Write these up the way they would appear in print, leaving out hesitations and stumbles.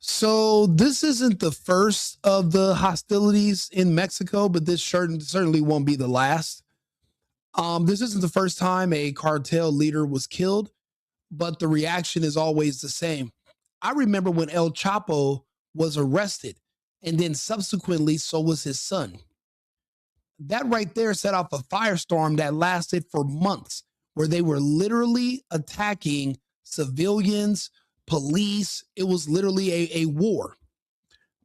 So this isn't the first of the hostilities in Mexico, but this certainly won't be the last. This isn't the first time a cartel leader was killed, but the reaction is always the same. I remember when El Chapo was arrested, and then subsequently, so was his son. That right there set off a firestorm that lasted for months, where they were literally attacking civilians, police. It was literally a war.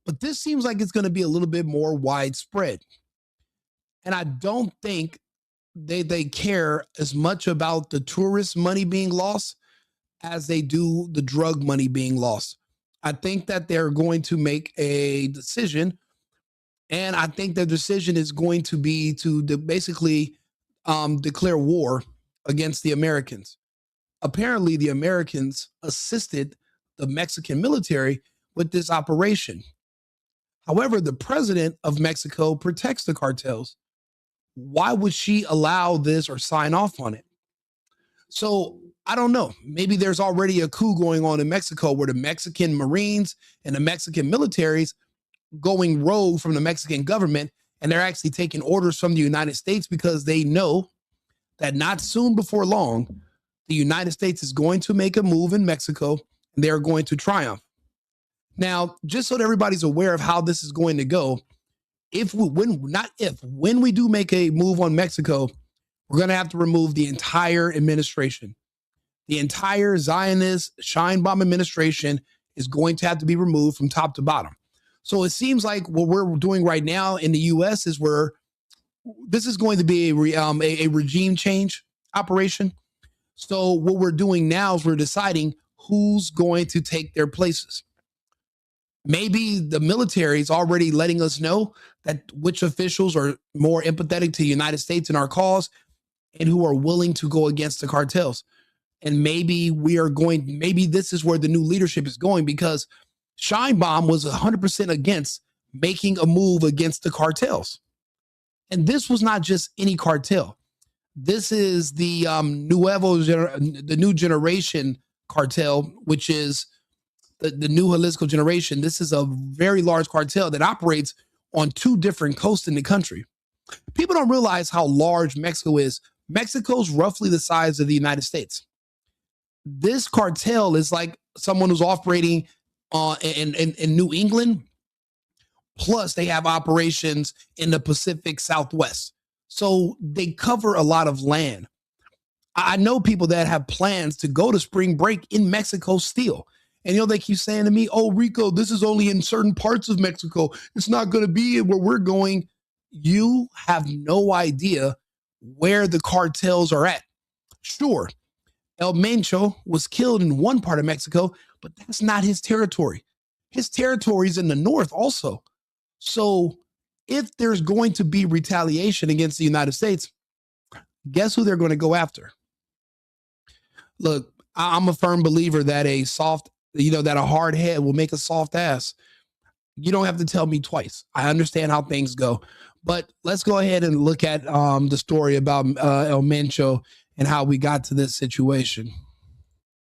But this seems like it's going to be a little bit more widespread. And I don't think they care as much about the tourist money being lost as they do the drug money being lost. I think that they're going to make a decision, and I think the decision is going to be to basically declare war against the Americans. Apparently, the Americans assisted the Mexican military with this operation. However, the president of Mexico protects the cartels. Why would she allow this or sign off on it? So I don't know. Maybe there's already a coup going on in Mexico where the Mexican Marines and the Mexican militaries going rogue from the Mexican government, and they're actually taking orders from the United States because they know that not soon before long, the United States is going to make a move in Mexico and they're going to triumph. Now, just so that everybody's aware of how this is going to go, when we do make a move on Mexico, we're going to have to remove the entire administration. The entire Zionist Scheinbaum administration is going to have to be removed from top to bottom. So it seems like what we're doing right now in the U.S. is this is going to be a regime change operation. So what we're doing now is we're deciding who's going to take their places. Maybe the military is already letting us know that which officials are more empathetic to the United States and our cause and who are willing to go against the cartels. And maybe this is where the new leadership is going, because Scheinbaum was 100% against making a move against the cartels. And this was not just any cartel. This is the New Generation Cartel, which is the new Jalisco generation. This is a very large cartel that operates on two different coasts in the country. People don't realize how large Mexico is. Mexico's roughly the size of the United States. This cartel is like someone who's operating in New England, plus they have operations in the Pacific Southwest. So they cover a lot of land. I know people that have plans to go to spring break in Mexico still. And, they keep saying to me, oh, Rico, this is only in certain parts of Mexico. It's not going to be where we're going. You have no idea where the cartels are at. Sure, El Mencho was killed in one part of Mexico, but that's not his territory. His territory is in the north also. So if there's going to be retaliation against the United States, guess who they're going to go after? Look, I'm a firm believer that that a hard head will make a soft ass. You don't have to tell me twice. I understand how things go. But let's go ahead and look at the story about El Mencho and how we got to this situation.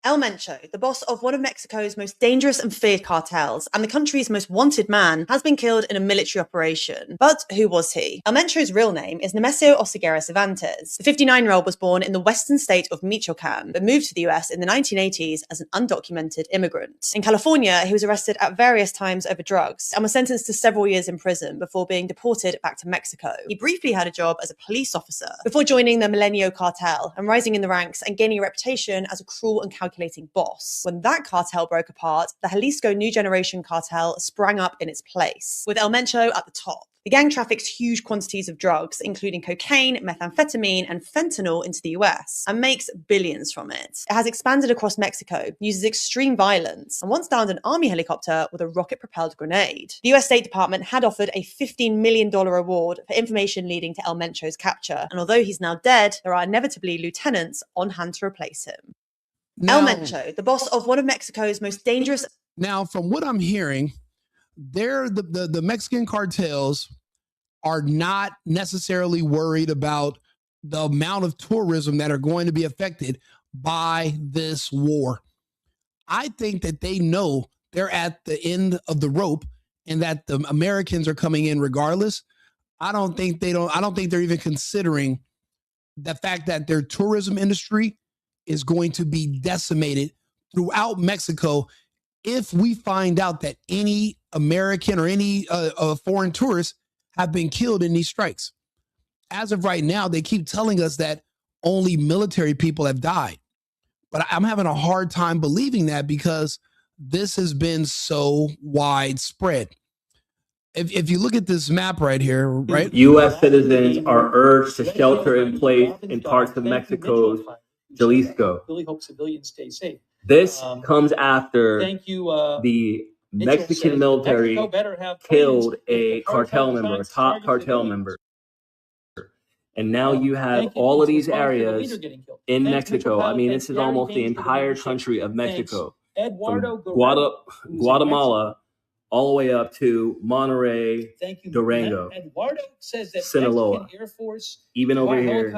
El Mencho, the boss of one of Mexico's most dangerous and feared cartels and the country's most wanted man, has been killed in a military operation. But who was he? El Mencho's real name is Nemesio Oseguera Cervantes. The 59-year-old was born in the western state of Michoacan, but moved to the US in the 1980s as an undocumented immigrant. In California, he was arrested at various times over drugs and was sentenced to several years in prison before being deported back to Mexico. He briefly had a job as a police officer before joining the Milenio cartel and rising in the ranks and gaining a reputation as a cruel and calculating boss. When that cartel broke apart, the Jalisco New Generation Cartel sprang up in its place, with El Mencho at the top. The gang traffics huge quantities of drugs, including cocaine, methamphetamine, and fentanyl into the US, and makes billions from it. It has expanded across Mexico, uses extreme violence, and once downed an army helicopter with a rocket-propelled grenade. The US State Department had offered a $15 million reward for information leading to El Mencho's capture, and although he's now dead, there are inevitably lieutenants on hand to replace him. Now, El Mencho, the boss of one of Mexico's most dangerous... Now, from what I'm hearing, the Mexican cartels are not necessarily worried about the amount of tourism that are going to be affected by this war. I think that they know they're at the end of the rope and that the Americans are coming in regardless, I don't think they're even considering the fact that their tourism industry is going to be decimated throughout Mexico if we find out that any American or any foreign tourists have been killed in these strikes. As of right now, they keep telling us that only military people have died. But I'm having a hard time believing that because this has been so widespread. If you look at this map right here, right? U.S. citizens are urged to shelter in place in parts of Mexico's Jalisco. Really hope civilians stay safe. This comes after the Mexican military killed a cartel member, a top cartel member. And now you have all of these areas in Mexico. I mean, this is almost the entire country of Mexico. From Guatemala all the way up to Monterrey, Durango, Sinaloa, even over here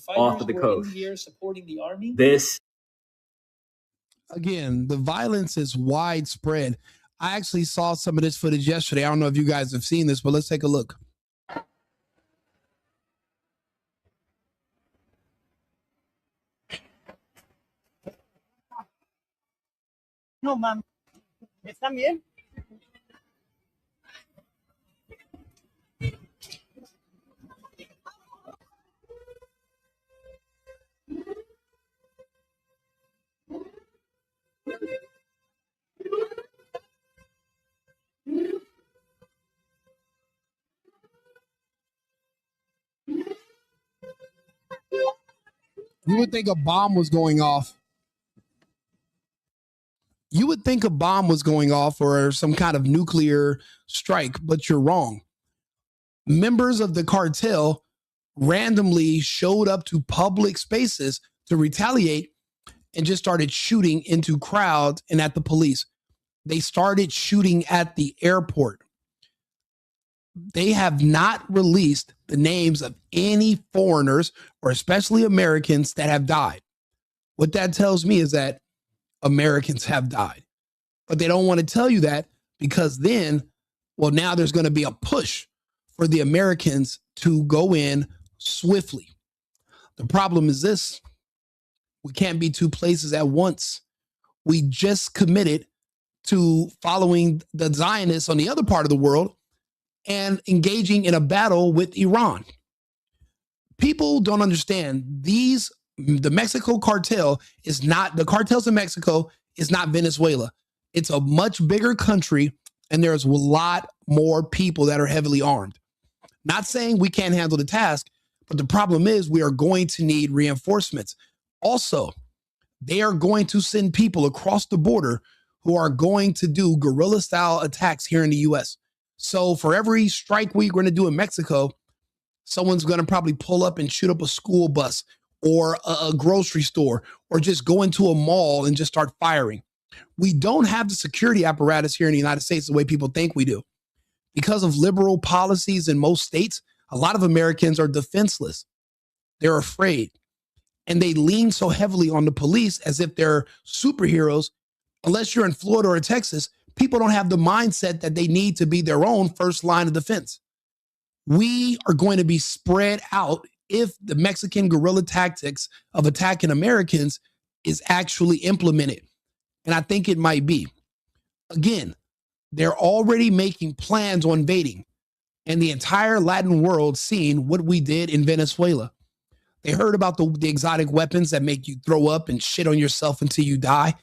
off of the coast. This, again, the violence is widespread. I actually saw some of this footage yesterday. I don't know if you guys have seen this, but let's take a look. No, ma'am. ¿Están bien? You would think a bomb was going off. You would think a bomb was going off or some kind of nuclear strike, but you're wrong. Members of the cartel randomly showed up to public spaces to retaliate and just started shooting into crowds and at the police. They started shooting at the airport. They have not released the names of any foreigners or especially Americans that have died. What that tells me is that Americans have died, but they don't want to tell you that because then, well, now there's going to be a push for the Americans to go in swiftly. The problem is this: we can't be two places at once. We just committed to following the Zionists on the other part of the world and engaging in a battle with Iran. People don't understand the Mexico cartel is not, the cartels in Mexico is not Venezuela. It's a much bigger country and there's a lot more people that are heavily armed. Not saying we can't handle the task, but the problem is we are going to need reinforcements. Also, they are going to send people across the border who are going to do guerrilla style attacks here in the US. So for every strike we're going to do in Mexico, someone's going to probably pull up and shoot up a school bus or a grocery store or just go into a mall and just start firing. We don't have the security apparatus here in the United States the way people think we do. Because of liberal policies in most states, a lot of Americans are defenseless. They're afraid. And they lean so heavily on the police as if they're superheroes. Unless you're in Florida or Texas, people don't have the mindset that they need to be their own first line of defense. We are going to be spread out if the Mexican guerrilla tactics of attacking Americans is actually implemented. And I think it might be. Again, they're already making plans on invading, and the entire Latin world seeing what we did in Venezuela. They heard about the exotic weapons that make you throw up and shit on yourself until you die.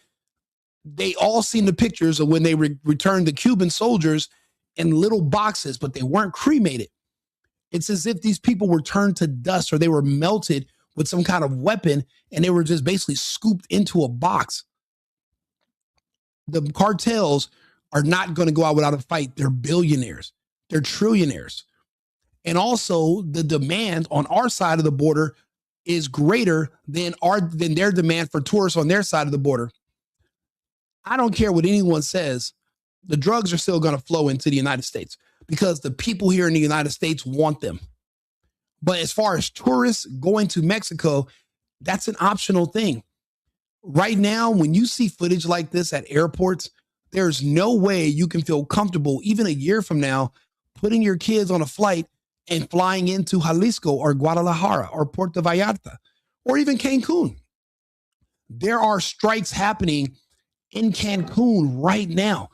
They all seen the pictures of when they returned the Cuban soldiers in little boxes, but they weren't cremated. It's as if these people were turned to dust or they were melted with some kind of weapon and they were just basically scooped into a box. The cartels are not going to go out without a fight. They're billionaires. They're trillionaires. And also the demand on our side of the border is greater than their demand for tourists on their side of the border. I don't care what anyone says. The drugs are still going to flow into the United States because the people here in the United States want them. But as far as tourists going to Mexico, that's an optional thing. Right now, when you see footage like this at airports, There's no way you can feel comfortable, even a year from now, putting your kids on a flight and flying into Jalisco or Guadalajara or Puerto Vallarta or even Cancun. There are strikes happening in Cancun right now.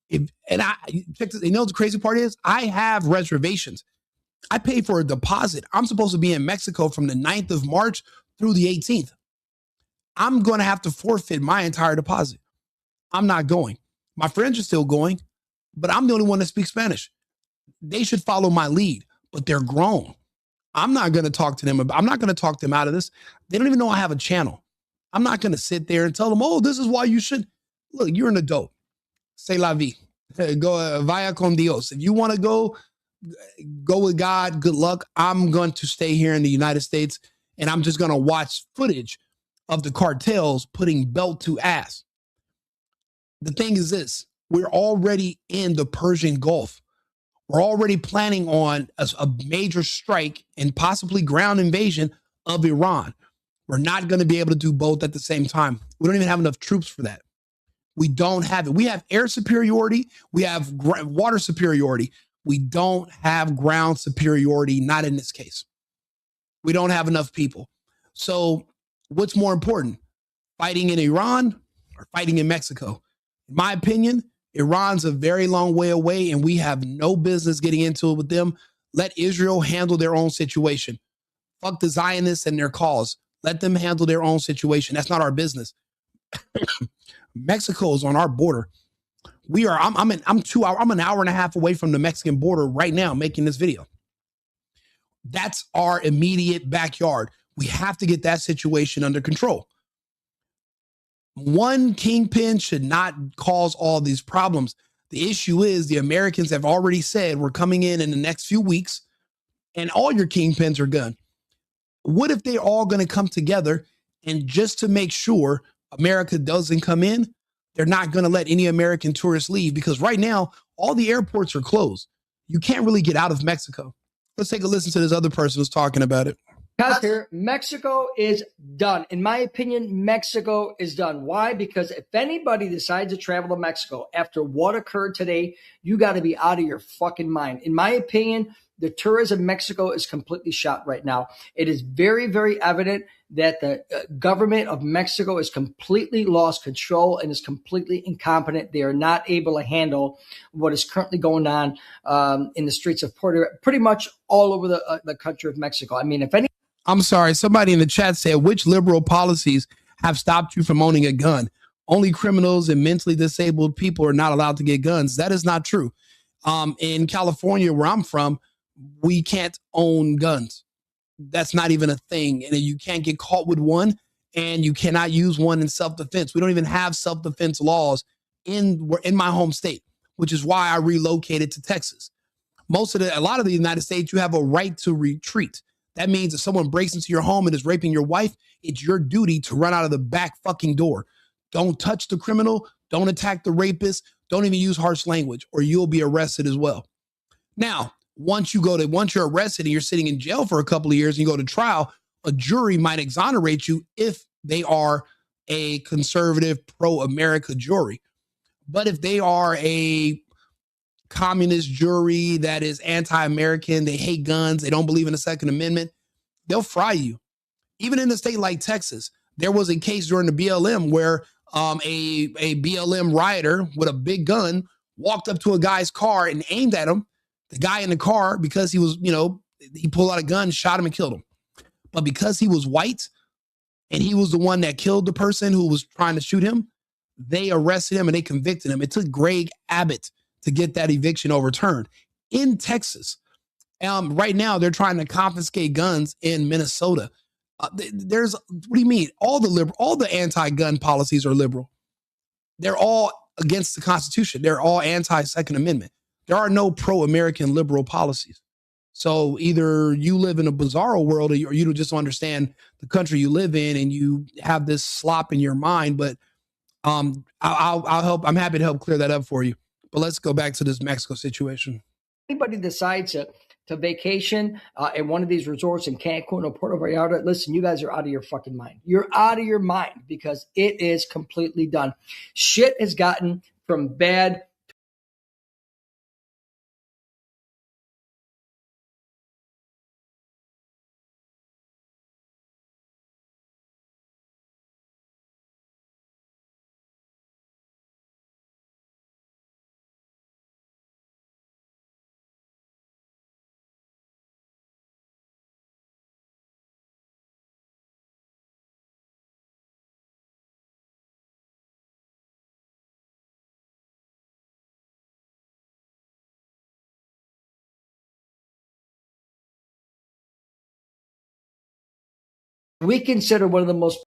You know what the crazy part is? I have reservations. I paid for a deposit. I'm supposed to be in Mexico from the 9th of March through the 18th. I'm going to have to forfeit my entire deposit. I'm not going. My friends are still going, but I'm the only one that speaks Spanish. They should follow my lead, but they're grown. I'm not going to talk to them. I'm not going to talk them out of this. They don't even know I have a channel. I'm not going to sit there and tell them, oh, this is why you should. Look, you're an adult. C'est la vie. Go vaya con Dios. If you want to go with God. Good luck. I'm going to stay here in the United States, and I'm just going to watch footage of the cartels putting belt to ass. The thing is this. We're already in the Persian Gulf. We're already planning on a major strike and possibly ground invasion of Iran. We're not going to be able to do both at the same time. We don't even have enough troops for that. We don't have it. We have air superiority. We have water superiority. We don't have ground superiority, not in this case. We don't have enough people. So what's more important, fighting in Iran or fighting in Mexico? In my opinion, Iran's a very long way away, and we have no business getting into it with them. Let Israel handle their own situation. Fuck the Zionists and their cause. Let them handle their own situation. That's not our business. Mexico is on our border. I'm an hour and a half away from the Mexican border right now making this video. That's our immediate backyard. We have to get that situation under control. One kingpin should not cause all these problems. The issue is the Americans have already said we're coming in the next few weeks and all your kingpins are gone. What if they're all going to come together and just to make sure America doesn't come in, they're not going to let any American tourists leave because right now, all the airports are closed. You can't really get out of Mexico. Let's take a listen to this other person who's talking about it. Here, Mexico is done. In my opinion, Mexico is done. Why? Because if anybody decides to travel to Mexico after what occurred today, you got to be out of your fucking mind. In my opinion, the tourism in Mexico is completely shot right now. It is very, very evident that the government of Mexico is completely lost control and is completely incompetent. They are not able to handle what is currently going on in the streets of pretty much all over the country of Mexico. I mean, if any. I'm sorry. Somebody in the chat said, which liberal policies have stopped you from owning a gun? Only criminals and mentally disabled people are not allowed to get guns. That is not true. In California, where I'm from, we can't own guns. That's not even a thing. And you can't get caught with one, and you cannot use one in self-defense. We don't even have self-defense laws in my home state, which is why I relocated to Texas. A lot of the United States, you have a right to retreat. That means if someone breaks into your home and is raping your wife, it's your duty to run out of the back fucking door. Don't touch the criminal. Don't attack the rapist. Don't even use harsh language, or you'll be arrested as well. Now, once you're arrested and you're sitting in jail for a couple of years and you go to trial, a jury might exonerate you if they are a conservative, pro-America jury. But if they are a communist jury that is anti-American, they hate guns, they don't believe in the Second Amendment, they'll fry you. Even in a state like Texas, there was a case during the BLM where a BLM rioter with a big gun walked up to a guy's car and aimed at him. The guy in the car, because he was, he pulled out a gun, shot him and killed him. But because he was white and he was the one that killed the person who was trying to shoot him, they arrested him and they convicted him. It took Greg Abbott to get that eviction overturned. In Texas, right now, they're trying to confiscate guns in Minnesota. What do you mean? All the anti-gun policies are liberal. They're all against the Constitution. They're all anti-Second Amendment. There are no pro-American liberal policies. So either you live in a bizarro world or you just don't understand the country you live in and you have this slop in your mind. But I'll help. I'm happy to help clear that up for you. But let's go back to this Mexico situation. Anybody decides to vacation at one of these resorts in Cancun or Puerto Vallarta, listen, you guys are out of your fucking mind. You're out of your mind because it is completely done. Shit has gotten from bad. We consider one of the most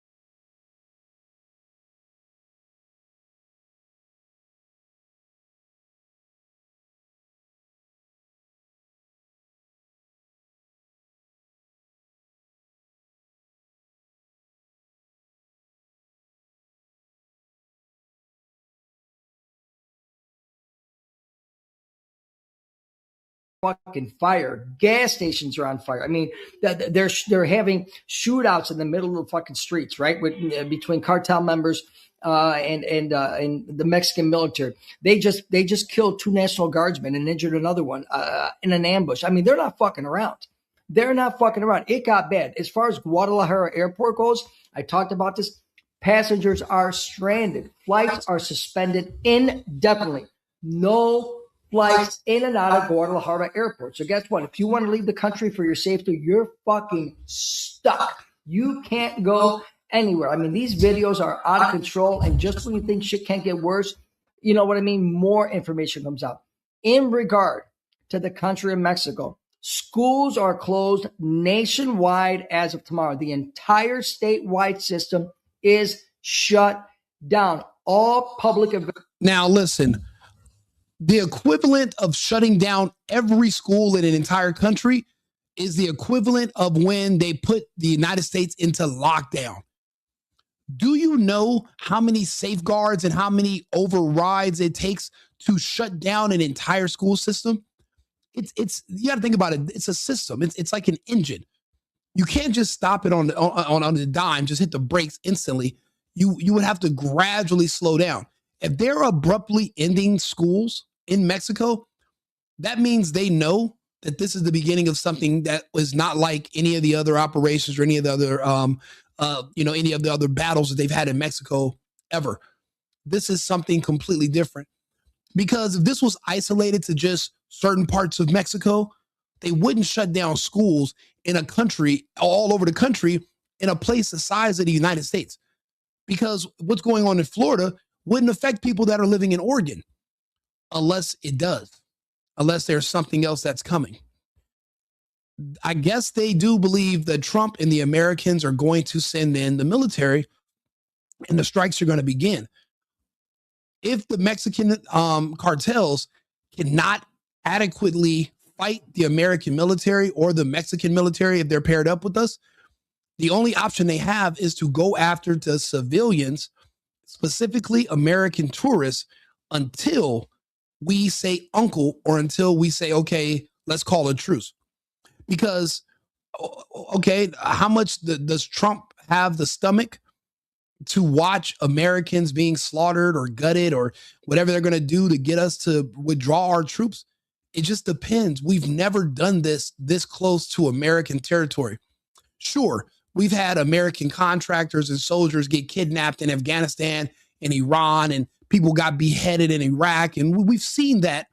fucking fire. Gas stations are on fire. I mean, they're having shootouts in the middle of the fucking streets, right? Between cartel members and the Mexican military. They just killed 2 National Guardsmen and injured another one in an ambush. I mean, they're not fucking around. They're not fucking around. It got bad. As far as Guadalajara Airport goes, I talked about this. Passengers are stranded. Flights are suspended indefinitely. No flights in and out of Guadalajara Airport. So guess what? If you want to leave the country for your safety, you're fucking stuck. You can't go anywhere. I mean, these videos are out of control. And just when you think shit can't get worse, you know what I mean? More information comes out. In regard to the country of Mexico, schools are closed nationwide as of tomorrow. The entire statewide system is shut down. All public events. Now, listen. The equivalent of shutting down every school in an entire country is the equivalent of when they put the United States into lockdown. Do you know how many safeguards and how many overrides it takes to shut down an entire school system? It's you got to think about it. It's a system. It's like an engine. You can't just stop it on the dime, just hit the brakes instantly. You would have to gradually slow down. If they're abruptly ending schools in Mexico, that means they know that this is the beginning of something that was not like any of the other operations or any of the other, any of the other battles that they've had in Mexico ever. This is something completely different. Because if this was isolated to just certain parts of Mexico, they wouldn't shut down schools in a country, all over the country, in a place the size of the United States. Because what's going on in Florida wouldn't affect people that are living in Oregon. Unless it does, unless there's something else that's coming. I guess they do believe that Trump and the Americans are going to send in the military and the strikes are going to begin. If the Mexican cartels cannot adequately fight the American military or the Mexican military, if they're paired up with us, the only option they have is to go after the civilians, specifically American tourists, until we say uncle or until we say, okay, let's call a truce. Because, okay, how much does Trump have the stomach to watch Americans being slaughtered or gutted or whatever they're going to do to get us to withdraw our troops? It just depends. We've never done this close to American territory. Sure, we've had American contractors and soldiers get kidnapped in Afghanistan and Iran, and people got beheaded in Iraq, and we've seen that,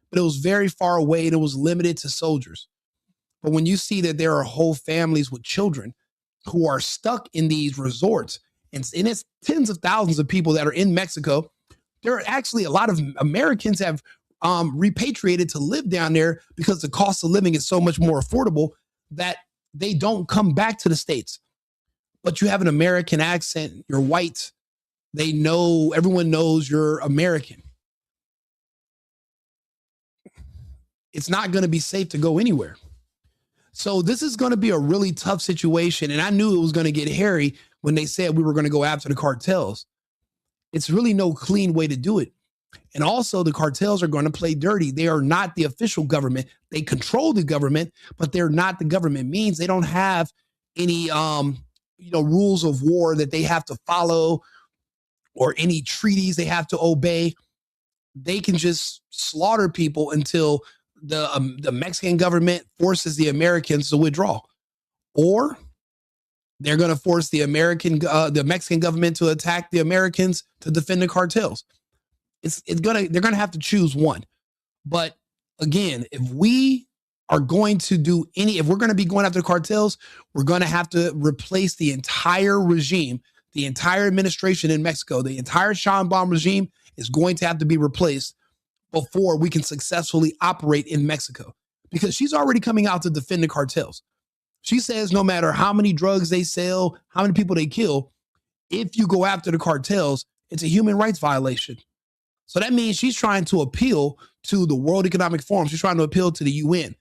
but it was very far away and it was limited to soldiers. But when you see that there are whole families with children who are stuck in these resorts, and it's tens of thousands of people that are in Mexico, there are actually a lot of Americans have repatriated to live down there because the cost of living is so much more affordable that they don't come back to the States. But you have an American accent, you're white, they know, everyone knows you're American. It's not going to be safe to go anywhere. So this is going to be a really tough situation. And I knew it was going to get hairy when they said we were going to go after the cartels. It's really no clean way to do it. And also the cartels are going to play dirty. They are not the official government. They control the government, but they're not the government. Means they don't have any, rules of war that they have to follow or any treaties they have to obey. they can just slaughter people until the Mexican government forces the Americans to withdraw, or they're going to force the Mexican government to attack the Americans to defend the cartels. They're going to have to choose one. But again, if we are going to if we're going to be going after the cartels, we're going to have to replace the entire regime, the entire administration in Mexico. The entire Sheinbaum regime is going to have to be replaced before we can successfully operate in Mexico, because she's already coming out to defend the cartels. She says no matter how many drugs they sell, how many people they kill, if you go after the cartels, it's a human rights violation. So that means she's trying to appeal to the World Economic Forum. She's trying to appeal to the UN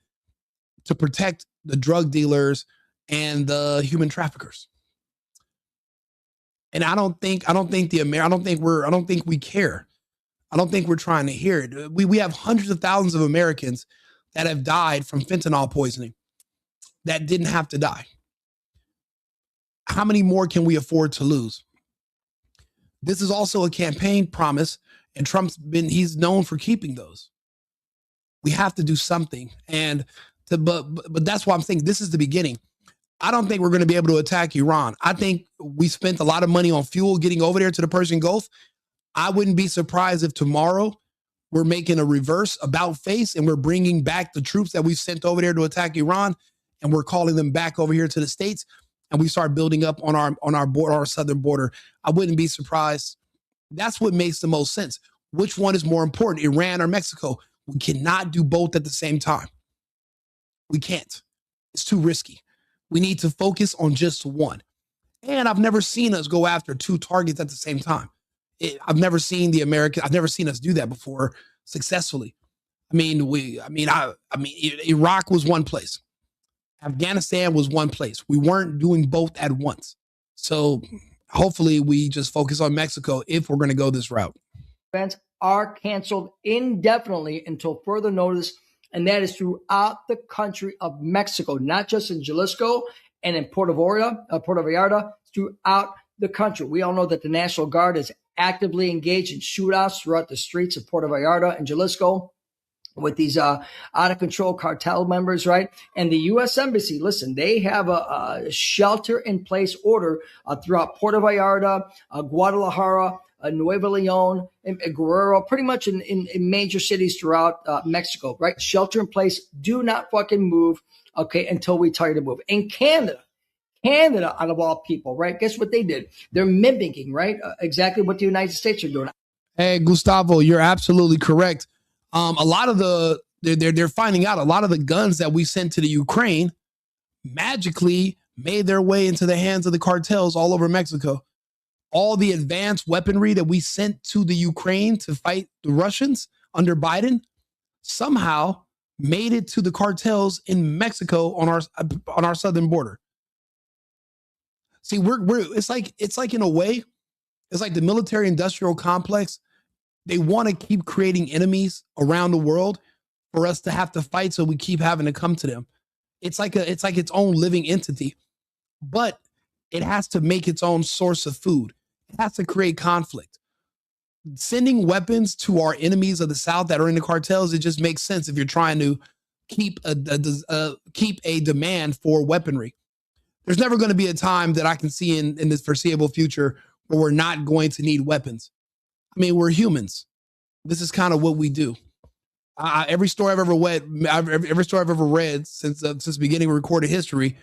to protect the drug dealers and the human traffickers. And I don't think we care. I don't think we're trying to hear it. We have hundreds of thousands of Americans that have died from fentanyl poisoning that didn't have to die. How many more can we afford to lose? This is also a campaign promise, and he's known for keeping those. We have to do something. But that's why I'm saying this is the beginning. I don't think we're going to be able to attack Iran. I think we spent a lot of money on fuel getting over there to the Persian Gulf. I wouldn't be surprised if tomorrow we're making a reverse about face and we're bringing back the troops that we sent over there to attack Iran, and we're calling them back over here to the States, and we start building up on our border, our southern border. I wouldn't be surprised. That's what makes the most sense. Which one is more important, Iran or Mexico? We cannot do both at the same time. We can't. It's too risky. We need to focus on just one. And I've never seen us go after two targets at the same time. I've never seen us do that before successfully. Iraq was one place. Afghanistan was one place. We weren't doing both at once. So hopefully we just focus on Mexico if we're going to go this route. Events are canceled indefinitely until further notice, and that is throughout the country of Mexico, not just in Jalisco and in Puerto Vallarta, throughout the country. We all know that the National Guard is actively engaged in shootouts throughout the streets of Puerto Vallarta and Jalisco with these out-of-control cartel members, right? And the U.S. Embassy, listen, they have a shelter-in-place order throughout Puerto Vallarta, Guadalajara, Nuevo Leon, and Guerrero, pretty much in major cities throughout Mexico, right? Shelter in place. Do not fucking move, okay, until we tell you to move. In Canada, out of all people, right? Guess what they did? They're mimicking, right? Exactly what the United States are doing. Hey, Gustavo, you're absolutely correct. A lot of they're finding out a lot of the guns that we sent to the Ukraine magically made their way into the hands of the cartels all over Mexico. All the advanced weaponry that we sent to the Ukraine to fight the Russians under Biden somehow made it to the cartels in Mexico on our southern border. See, it's like in a way, it's like the military industrial complex. They want to keep creating enemies around the world for us to have to fight, so we keep having to come to them. It's like its own living entity, but it has to make its own source of food. It has to create conflict. Sending weapons to our enemies of the South that are in the cartels, it just makes sense if you're trying to keep a demand for weaponry. There's never going to be a time that I can see in this foreseeable future where we're not going to need weapons. I mean, we're humans. This is kind of what we do. Every story I've ever read since the beginning of recorded history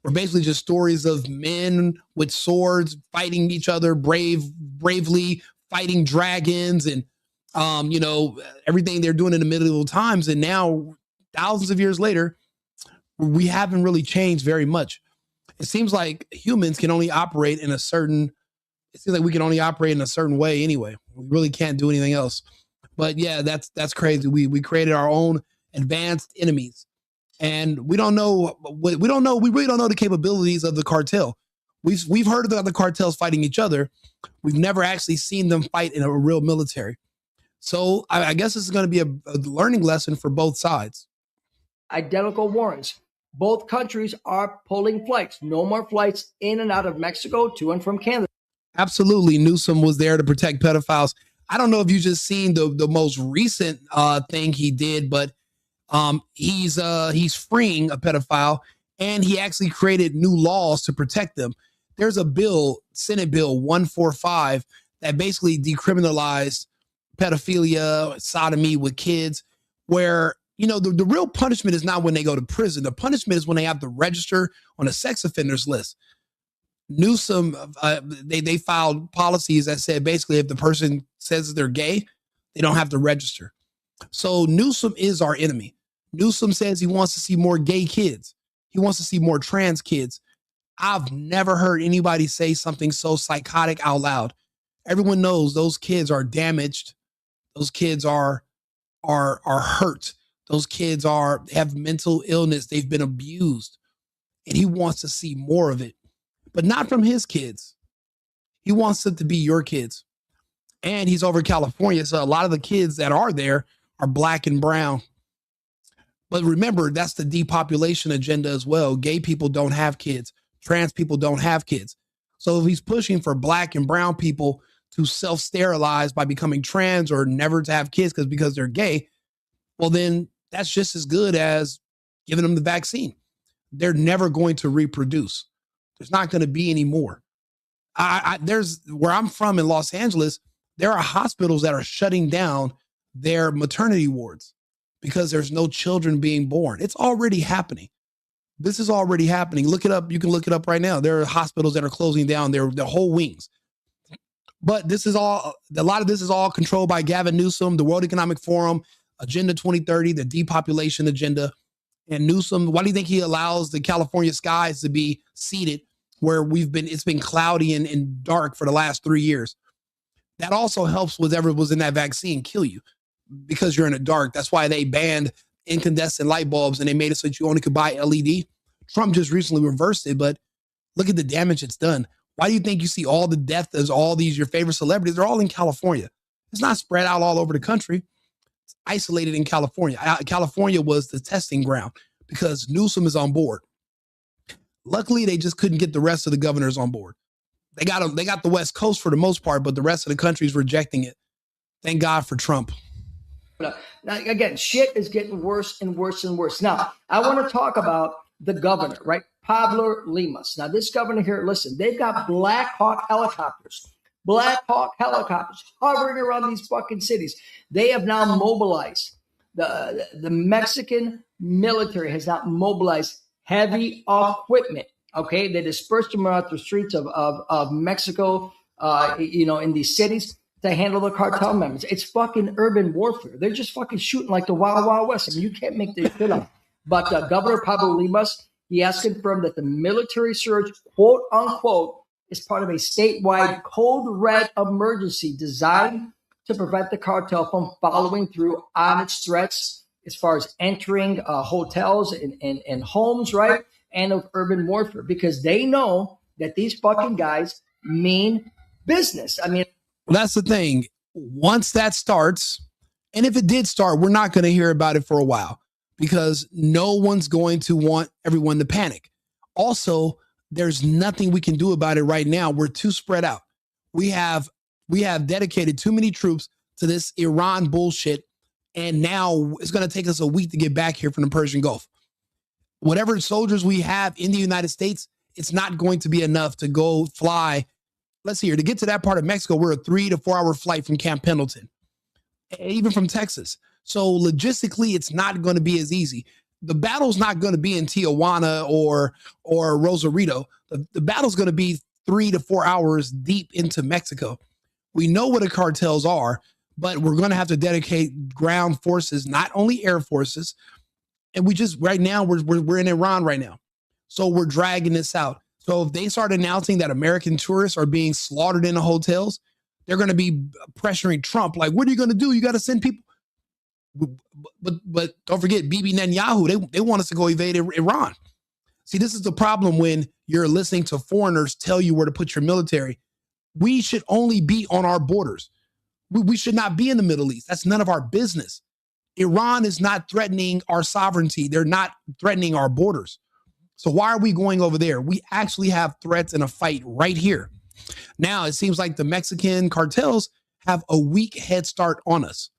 were basically just stories of men with swords fighting each other, bravely fighting dragons, and everything they're doing in the medieval times. And now, thousands of years later, we haven't really changed very much. It seems like humans can only operate in a certain. It seems like we can only operate in a certain way anyway. We really can't do anything else. But yeah, that's crazy. We created our own advanced enemies, and we don't know. We really don't know the capabilities of the cartel. We've heard about the cartels fighting each other. We've never actually seen them fight in a real military. So I guess this is going to be a learning lesson for both sides. Identical warrants. Both countries are pulling flights. No more flights in and out of Mexico to and from Canada. Absolutely. Newsom was there to protect pedophiles. I don't know if you just seen the most recent thing he did, but he's freeing a pedophile, and he actually created new laws to protect them. There's a bill, Senate Bill 145, that basically decriminalized pedophilia, sodomy with kids, where, you know, the real punishment is not when they go to prison. The punishment is when they have to register on a sex offenders list. Newsom, they filed policies that said basically if the person says they're gay, they don't have to register. So Newsom is our enemy. Newsom says he wants to see more gay kids. He wants to see more trans kids. I've never heard anybody say something so psychotic out loud. Everyone knows those kids are damaged. Those kids are hurt. Those kids have mental illness. They've been abused. And he wants to see more of it, but not from his kids. He wants it to be your kids. And he's over California, so a lot of the kids that are there are black and brown. But remember, that's the depopulation agenda as well. Gay people don't have kids. Trans people don't have kids. So if he's pushing for black and brown people to self-sterilize by becoming trans or never to have kids because they're gay, well, then that's just as good as giving them the vaccine. They're never going to reproduce. There's not going to be any more. There's where I'm from in Los Angeles, there are hospitals that are shutting down their maternity wards because there's no children being born. It's already happening. This is already happening. Look it up. You can look it up right now. There are hospitals that are closing down their whole wings. But a lot of this is all controlled by Gavin Newsom, the World Economic Forum, Agenda 2030, the depopulation agenda. And Newsom, why do you think he allows the California skies to be seeded where it's been cloudy and dark for the last 3 years? That also helps whatever was in that vaccine kill you because you're in the dark. That's why they banned incandescent light bulbs and they made it so that you only could buy LED. Trump just recently reversed it, but look at the damage it's done. Why do you think you see all the death as all these, your favorite celebrities? They're all in California. It's not spread out all over the country. It's isolated in California. California was the testing ground because Newsom is on board. Luckily, they just couldn't get the rest of the governors on board. They got the West Coast for the most part, but the rest of the country is rejecting it. Thank God for Trump. Now, again, shit is getting worse and worse and worse. Now, I want to talk about the governor, right? Pablo Limas. Now, this governor here, listen, they've got Black Hawk helicopters hovering around these fucking cities. They have now mobilized. The Mexican military has now mobilized heavy equipment. Okay, they dispersed them out the streets of Mexico, in these cities to handle the cartel members. It's fucking urban warfare. They're just fucking shooting like the Wild Wild West. I mean, you can't make this shit up. But Governor Pablo Limas, he has confirmed that the military surge, quote unquote, is part of a statewide code red emergency designed to prevent the cartel from following through on its threats as far as entering hotels and homes, right? And of urban warfare, because they know that these fucking guys mean business. I mean, well, that's the thing. Once that starts, and if it did start, we're not going to hear about it for a while because no one's going to want everyone to panic. Also, there's nothing we can do about it right now. We're too spread out. We have dedicated too many troops to this Iran bullshit, and now it's going to take us a week to get back here from the Persian Gulf. Whatever soldiers we have in the United States, it's not going to be enough to go fly. Let's see here. To get to that part of Mexico, we're a 3 to 4 hour flight from Camp Pendleton, even from Texas. So logistically, it's not going to be as easy. The battle's not going to be in Tijuana or Rosarito. The battle's going to be 3 to 4 hours deep into Mexico. We know what the cartels are, but we're going to have to dedicate ground forces, not only air forces. And right now, we're in Iran right now. So we're dragging this out. So if they start announcing that American tourists are being slaughtered in the hotels, they're going to be pressuring Trump. Like, what are you going to do? You got to send people. But don't forget, Bibi Netanyahu, they want us to go invade Iran. See, this is the problem when you're listening to foreigners tell you where to put your military. We should only be on our borders. We should not be in the Middle East. That's none of our business. Iran is not threatening our sovereignty. They're not threatening our borders. So why are we going over there? We actually have threats in a fight right here. Now, it seems like the Mexican cartels have a weak head start on us.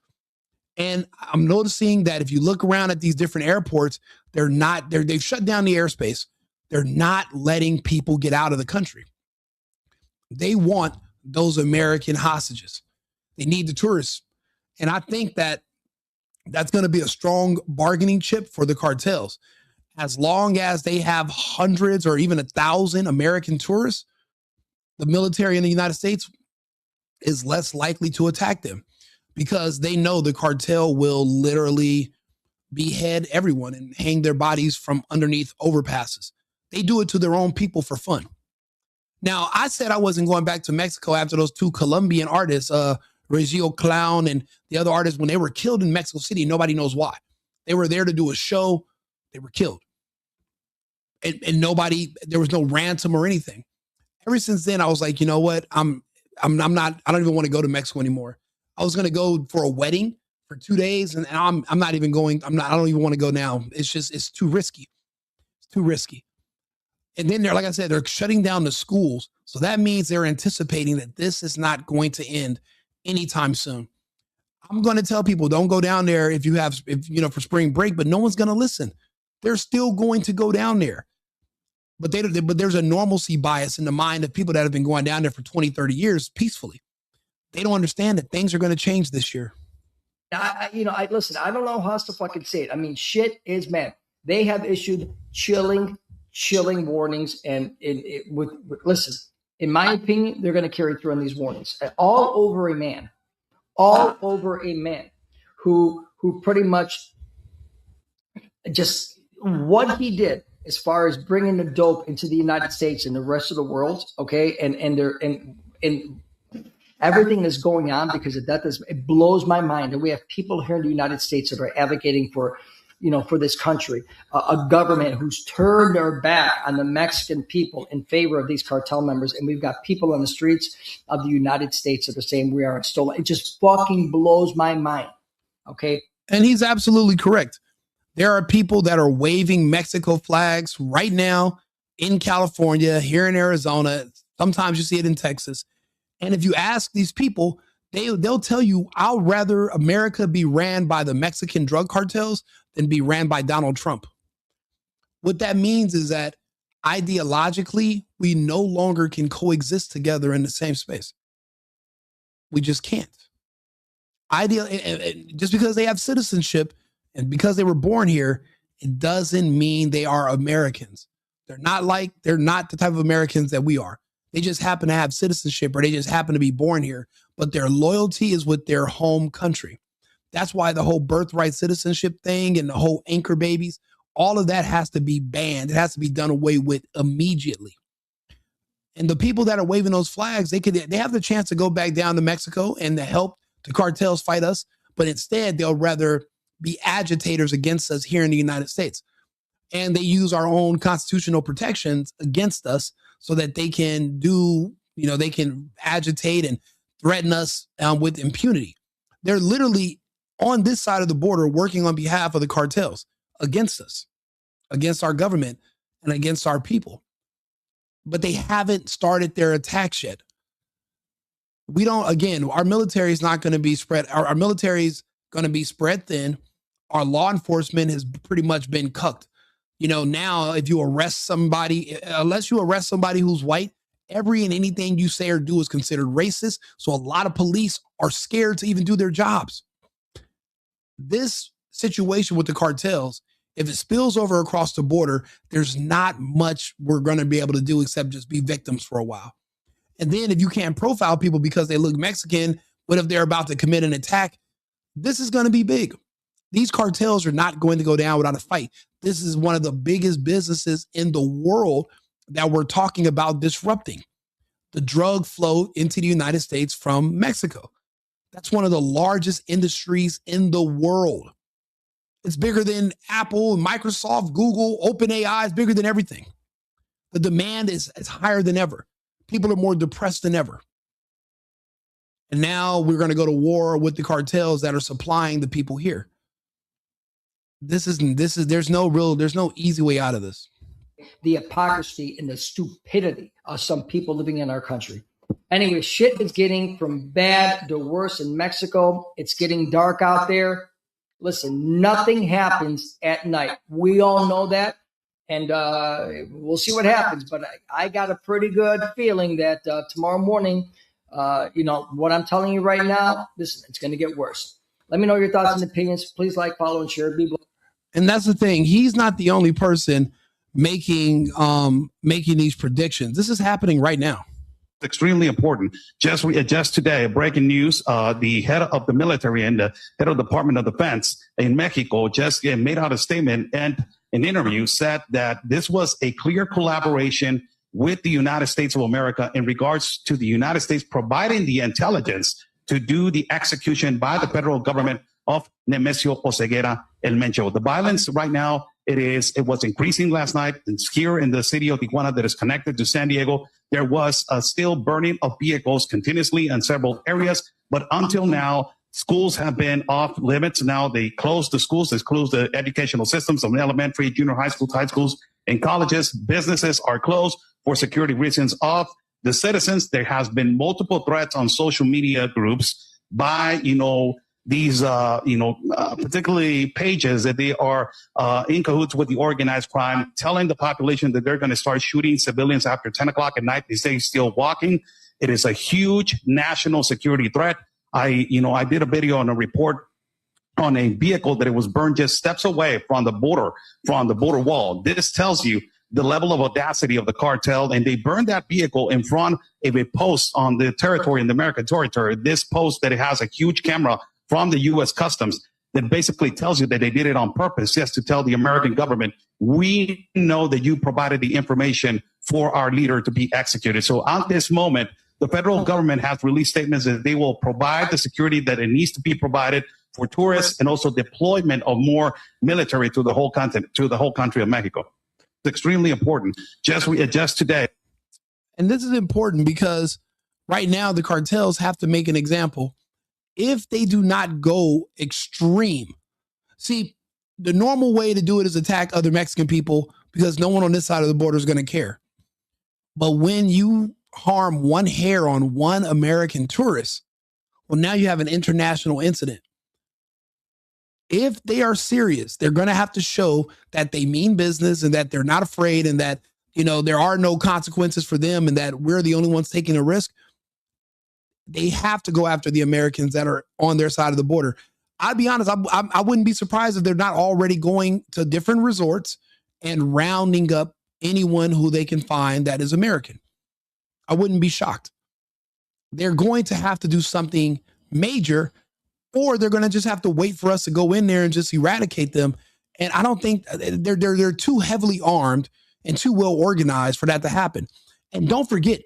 And I'm noticing that if you look around at these different airports, they've shut down the airspace. They're not letting people get out of the country. They want those American hostages. They need the tourists. And I think that that's going to be a strong bargaining chip for the cartels. As long as they have hundreds or even 1,000 American tourists, the military in the United States is less likely to attack them because they know the cartel will literally behead everyone and hang their bodies from underneath overpasses. They do it to their own people for fun. Now, I said I wasn't going back to Mexico after those two Colombian artists, Regio Clown and the other artists, when they were killed in Mexico City. Nobody knows why. They were there to do a show. They were killed. And nobody, there was no ransom or anything. Ever since then, I was like, you know what? I don't even want to go to Mexico anymore. I was going to go for a wedding for 2 days and I'm not even going. I don't even want to go now. It's too risky. It's too risky. And then like I said, they're shutting down the schools. So that means they're anticipating that this is not going to end anytime soon. I'm going to tell people, don't go down there if for spring break, but no one's going to listen. They're still going to go down there. But there's a normalcy bias in the mind of people that have been going down there for 20, 30 years peacefully. They don't understand that things are going to change this year. Listen, I don't know how else to fucking say it. I mean, shit is, man, they have issued chilling warnings. And listen, in my opinion, they're going to carry through on these warnings all over a man who pretty much just what he did as far as bringing the dope into the United States and the rest of the world. Okay. And everything is going on because of that. It blows my mind. And we have people here in the United States that are advocating for this country, a government who's turned their back on the Mexican people in favor of these cartel members. And we've got people on the streets of the United States that are saying we are stolen. It just fucking blows my mind. Okay. And he's absolutely correct. There are people that are waving Mexico flags right now in California, here in Arizona. Sometimes you see it in Texas. And if you ask these people, they'll tell you, I'll rather America be ran by the Mexican drug cartels than be ran by Donald Trump. What that means is that ideologically, we no longer can coexist together in the same space. We just can't. Just because they have citizenship and because they were born here, it doesn't mean they are Americans. They're not the type of Americans that we are. They just happen to have citizenship or they just happen to be born here, but their loyalty is with their home country. That's why the whole birthright citizenship thing and the whole anchor babies, all of that has to be banned. It has to be done away with immediately. And the people that are waving those flags, they have the chance to go back down to Mexico and to help the cartels fight us, but instead they'll rather be agitators against us here in the United States. And they use our own constitutional protections against us so that they can they can agitate and threaten us with impunity. They're literally on this side of the border working on behalf of the cartels against us, against our government and against our people. But they haven't started their attacks yet. Our military is not going to be spread. Our military is going to be spread thin. Our law enforcement has pretty much been cucked. Now if you arrest somebody, unless you arrest somebody who's white, every and anything you say or do is considered racist. So a lot of police are scared to even do their jobs. This situation with the cartels, if it spills over across the border, there's not much we're going to be able to do except just be victims for a while. And then if you can't profile people because they look Mexican, what if they're about to commit an attack? This is going to be big. These cartels are not going to go down without a fight. This is one of the biggest businesses in the world that we're talking about disrupting. The drug flow into the United States from Mexico. That's one of the largest industries in the world. It's bigger than Apple, Microsoft, Google, OpenAI. It's bigger than everything. The demand is higher than ever. People are more depressed than ever. And now we're going to go to war with the cartels that are supplying the people here. There's no easy way out of this. The hypocrisy and the stupidity of some people living in our country. Anyway, shit is getting from bad to worse in Mexico. It's getting dark out there. Listen, nothing happens at night. We all know that. And we'll see what happens. But I got a pretty good feeling that tomorrow morning, what I'm telling you right now, listen, it's going to get worse. Let me know your thoughts and opinions. Please like, follow, and share. Be blessed. And that's the thing. He's not the only person making these predictions. This is happening right now. Extremely important. Just today, breaking news, the head of the military and the head of the Department of Defense in Mexico just made out a statement and an interview said that this was a clear collaboration with the United States of America in regards to the United States providing the intelligence to do the execution by the federal government of Nemesio Oseguera El Mencho. The violence right now, it was increasing last night. It's here in the city of Tijuana that is connected to San Diego. There was a still burning of vehicles continuously in several areas. But until now, schools have been off limits. Now they closed the schools. They closed the educational systems of elementary, junior high schools, and colleges. Businesses are closed for security reasons of the citizens. There has been multiple threats on social media groups by, these, particularly pages that they are in cahoots with the organized crime, telling the population that they're going to start shooting civilians after 10 o'clock at night. They say still walking. It is a huge national security threat. I did a video on a report on a vehicle that it was burned just steps away from the border wall. This tells you the level of audacity of the cartel, and they burned that vehicle in front of a post on the territory, in the American territory. This post that it has a huge camera from the U.S. Customs that basically tells you that they did it on purpose, just to tell the American government, we know that you provided the information for our leader to be executed. So at this moment, the federal government has released statements that they will provide the security that it needs to be provided for tourists and also deployment of more military to the whole country of Mexico. It's extremely important. Just today. And this is important because right now the cartels have to make an example. If they do not go extreme, see, the normal way to do it is attack other Mexican people because no one on this side of the border is going to care. But when you harm one hair on one American tourist, well, now you have an international incident. If they are serious, they're going to have to show that they mean business and that they're not afraid and that, there are no consequences for them and that we're the only ones taking a risk. They have to go after the Americans that are on their side of the border. I'd be honest, I wouldn't be surprised if they're not already going to different resorts and rounding up anyone who they can find that is American. I wouldn't be shocked. They're going to have to do something major, or they're going to just have to wait for us to go in there and just eradicate them. And I don't think they're too heavily armed and too well organized for that to happen. And don't forget,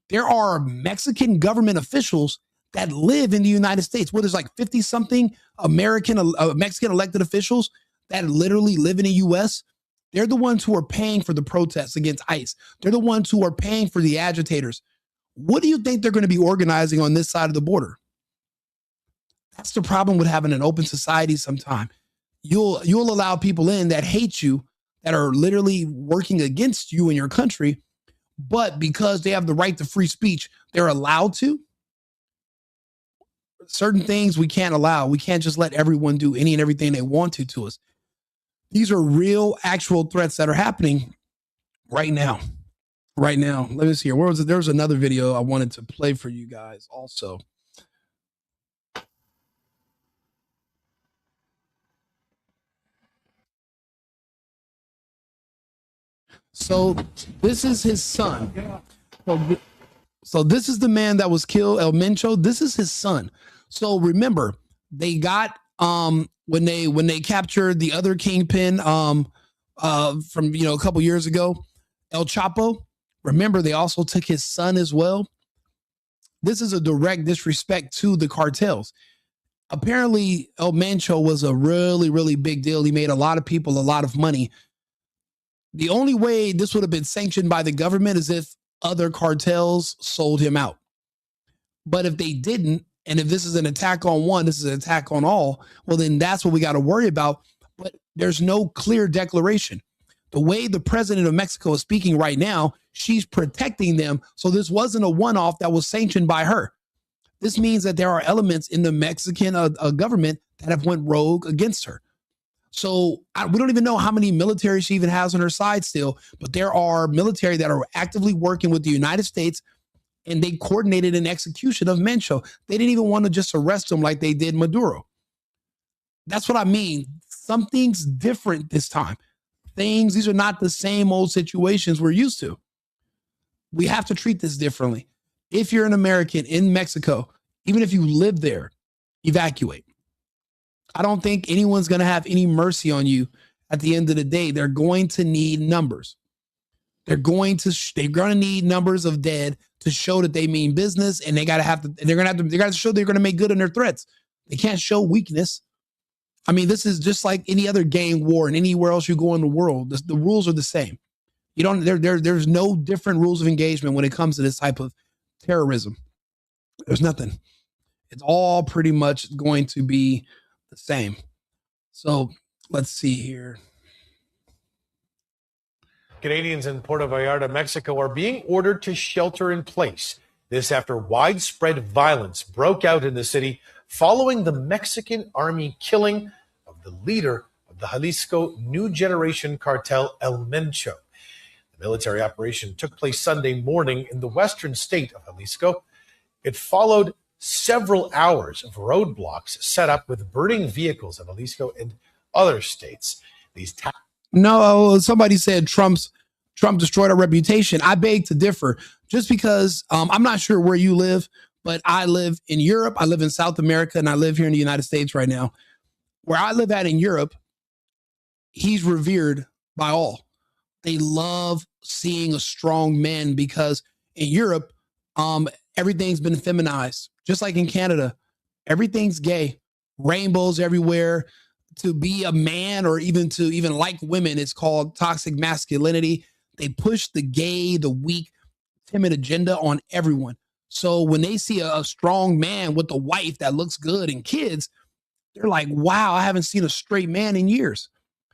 there are Mexican government officials that live in the United States, where there's like 50 something Mexican elected officials that literally live in the US. They're the ones who are paying for the protests against ICE. They're the ones who are paying for the agitators. What do you think they're going to be organizing on this side of the border? That's the problem with having an open society sometime. You'll allow people in that hate you, that are literally working against you in your country, but because they have the right to free speech, they're allowed to. Certain things we can't allow. We can't just let everyone do any and everything they want to us. These are real, actual threats that are happening right now. Right now. Let me see here. Where was it? There was another video I wanted to play for you guys also. So this is his son. So this is the man that was killed, El Mencho. This is his son. So remember, they got when they captured the other kingpin from a couple years ago, El Chapo. Remember, they also took his son as well. This is a direct disrespect to the cartels. Apparently, El Mencho was a really, really big deal. He made a lot of people a lot of money. The only way this would have been sanctioned by the government is if other cartels sold him out. But if they didn't, and if this is an attack on one, this is an attack on all, well, then that's what we got to worry about. But there's no clear declaration. The way the president of Mexico is speaking right now, she's protecting them. So this wasn't a one-off that was sanctioned by her. This means that there are elements in the Mexican government that have went rogue against her. So we don't even know how many military she even has on her side still, but there are military that are actively working with the United States, and they coordinated an execution of Mencho. They didn't even want to just arrest him like they did Maduro. That's what I mean. Something's different this time. These are not the same old situations we're used to. We have to treat this differently. If you're an American in Mexico, even if you live there, evacuate. I don't think anyone's going to have any mercy on you at the end of the day. They're going to need numbers. They're going to need numbers of dead to show that they mean business, and they got to show they're going to make good on their threats. They can't show weakness. I mean, this is just like any other gang war and anywhere else you go in the world. The rules are the same. You don't there's no different rules of engagement when it comes to this type of terrorism. There's nothing. It's all pretty much going to be the same. So let's see here. Canadians in Puerto Vallarta, Mexico, are being ordered to shelter in place. This after widespread violence broke out in the city following the Mexican army killing of the leader of the Jalisco New Generation Cartel, El Mencho. The military operation took place Sunday morning in the western state of Jalisco. It followed several hours of roadblocks set up with burning vehicles in Jalisco and other states. No, somebody said Trump destroyed our reputation. I beg to differ. Just because I'm not sure where you live, but I live in Europe, I live in South America, and I live here in the United States right now. Where I live at in Europe, he's revered by all. They love seeing a strong man because in Europe, everything's been feminized. Just like in Canada, everything's gay. Rainbows everywhere. To be a man or even like women, it's called toxic masculinity. They push the gay, the weak, timid agenda on everyone. So when they see a strong man with a wife that looks good and kids, they're like, wow, I haven't seen a straight man in years.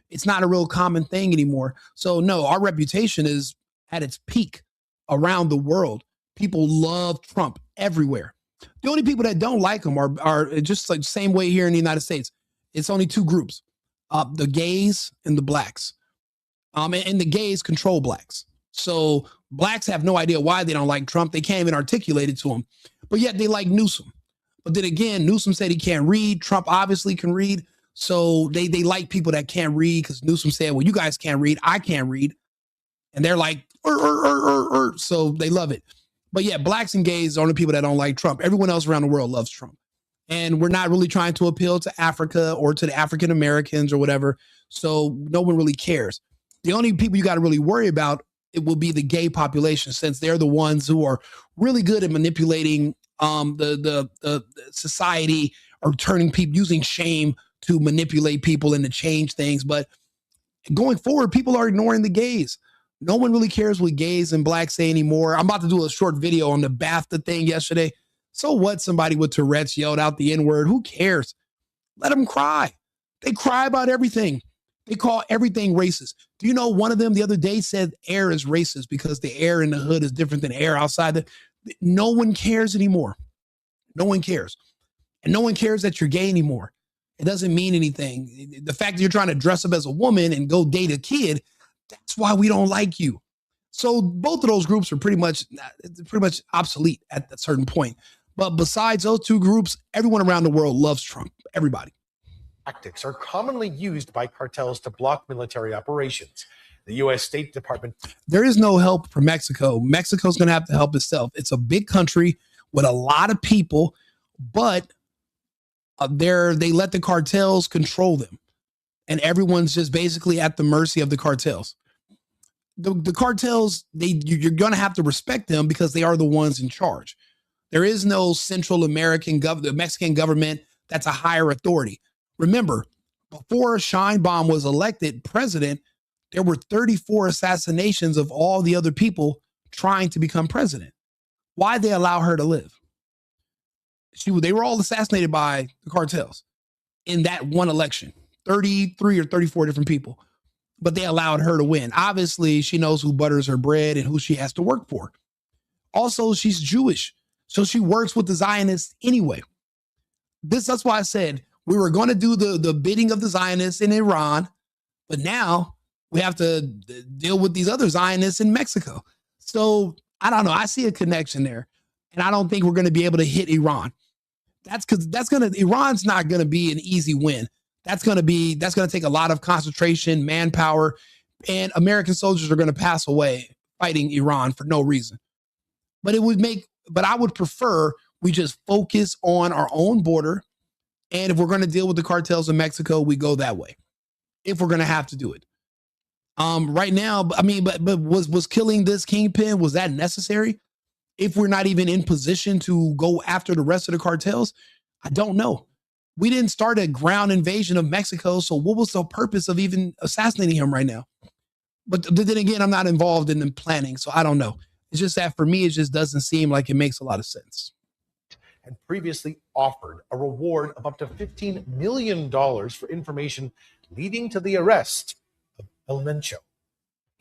It's not a real common thing anymore. So no, our reputation is at its peak around the world. People love Trump everywhere. The only people that don't like him are just like the same way here in the United States. It's only two groups, the gays and the blacks. And the gays control blacks. So blacks have no idea why they don't like Trump. They can't even articulate it to him. But yet they like Newsom. But then again, Newsom said he can't read. Trump obviously can read. So they like people that can't read because Newsom said, well, you guys can't read. I can't read. And they're like, so they love it. But yeah, blacks and gays are the only people that don't like Trump. Everyone else around the world loves Trump. And we're not really trying to appeal to Africa or to the African Americans or whatever. So no one really cares. The only people you got to really worry about, it will be the gay population, since they're the ones who are really good at manipulating the society, or turning people, using shame to manipulate people and to change things. But going forward, people are ignoring the gays. No one really cares what gays and blacks say anymore. I'm about to do a short video on the BAFTA thing yesterday. So what? Somebody with Tourette's yelled out the N-word. Who cares? Let them cry. They cry about everything. They call everything racist. Do you know one of them the other day said air is racist because the air in the hood is different than air outside. No one cares anymore. No one cares. And no one cares that you're gay anymore. It doesn't mean anything. The fact that you're trying to dress up as a woman and go date a kid, that's why we don't like you. So both of those groups are pretty much obsolete at a certain point. But besides those two groups, everyone around the world loves Trump. Everybody. Tactics are commonly used by cartels to block military operations. The U.S. State Department. There is no help for Mexico. Mexico's going to have to help itself. It's a big country with a lot of people, but they let the cartels control them. And everyone's just basically at the mercy of the cartels. The cartels, you're going to have to respect them because they are the ones in charge. There is no Central American the Mexican government that's a higher authority. Remember, before Sheinbaum was elected president, there were 34 assassinations of all the other people trying to become president. Why'd they allow her to live? They were all assassinated by the cartels in that one election. 33 or 34 different people. but they allowed her to win. Obviously, she knows who butters her bread and who she has to work for. Also, she's Jewish, so she works with the Zionists anyway. That's why I said we were going to do the bidding of the Zionists in Iran, but now we have to deal with these other Zionists in Mexico. So I don't know. I see a connection there, and I don't think we're going to be able to hit Iran. That's because Iran's not going to be an easy win. That's going to take a lot of concentration, manpower, and American soldiers are going to pass away fighting Iran for no reason. But I would prefer we just focus on our own border. And if we're going to deal with the cartels in Mexico, we go that way. If we're going to have to do it. Right now, I mean, but was killing this kingpin, was that necessary? If we're not even in position to go after the rest of the cartels, I don't know. We didn't start a ground invasion of Mexico, so what was the purpose of even assassinating him right now? But then again, I'm not involved in the planning, so I don't know. It's just that for me, it just doesn't seem like it makes a lot of sense. And previously offered a reward of up to $15 million for information leading to the arrest of El Mencho.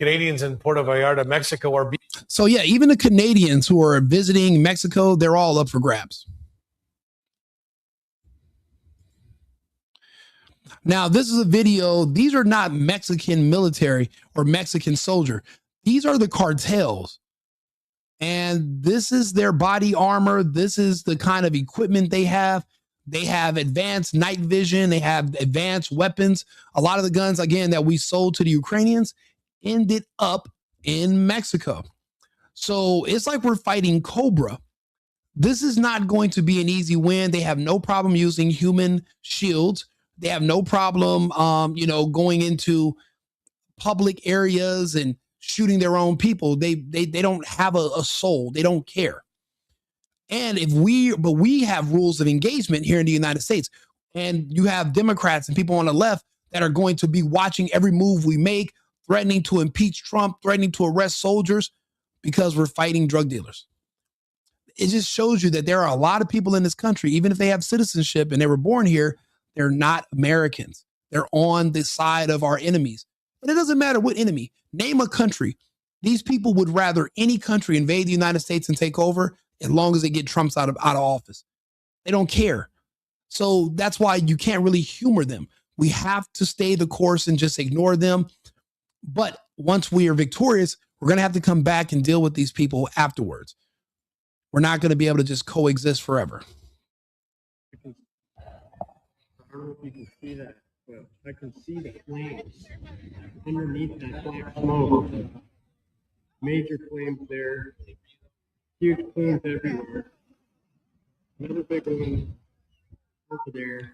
Canadians in Puerto Vallarta, Mexico are So yeah, even the Canadians who are visiting Mexico, they're all up for grabs. Now, this is a video. These are not Mexican military or Mexican soldier. These are the cartels. And this is their body armor. This is the kind of equipment they have. They have advanced night vision. They have advanced weapons. A lot of the guns, again, that we sold to the Ukrainians ended up in Mexico. So it's like we're fighting Cobra. This is not going to be an easy win. They have no problem using human shields. They have no problem, going into public areas and shooting their own people. They don't have a soul. They don't care. And but we have rules of engagement here in the United States. And you have Democrats and people on the left that are going to be watching every move we make, threatening to impeach Trump, threatening to arrest soldiers because we're fighting drug dealers. It just shows you that there are a lot of people in this country, even if they have citizenship and they were born here, they're not Americans. They're on the side of our enemies. But it doesn't matter what enemy. Name a country. These people would rather any country invade the United States and take over as long as they get Trump out of office. They don't care. So that's why you can't really humor them. We have to stay the course and just ignore them. But once we are victorious, we're going to have to come back and deal with these people afterwards. We're not going to be able to just coexist forever. I don't know if you can see that, but I can see the flames underneath that black smoke. Major flames there, huge flames everywhere. Another big one over there.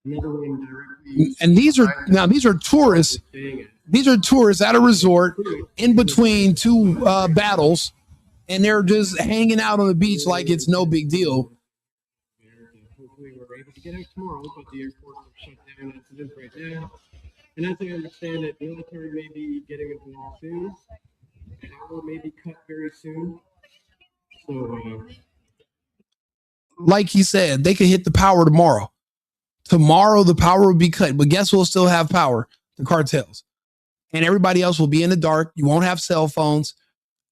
Another one directly. And these are tourists. These are tourists at a resort in between two battles, and they're just hanging out on the beach like it's no big deal. Hopefully we're able to get out tomorrow, but the airport will shut down as it is right now. And as I understand it, the military may be getting involved soon. Power may be cut very soon. So, like he said, they could hit the power tomorrow. Tomorrow, the power will be cut. But guess who will still have power? The cartels. And everybody else will be in the dark. You won't have cell phones.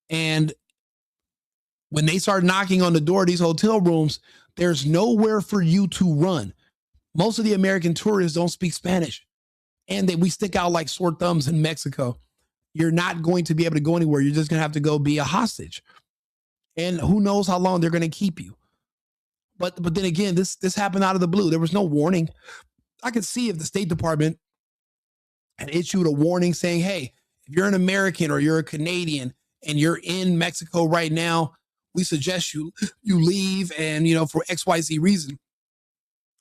And when they start knocking on the door of these hotel rooms, there's nowhere for you to run. Most of the American tourists don't speak Spanish. And we stick out like sore thumbs in Mexico. You're not going to be able to go anywhere. You're just going to have to go be a hostage. And who knows how long they're going to keep you. But then again, this happened out of the blue. There was no warning. I could see if the State Department had issued a warning saying, hey, if you're an American or you're a Canadian and you're in Mexico right now, we suggest you leave and, for XYZ reason.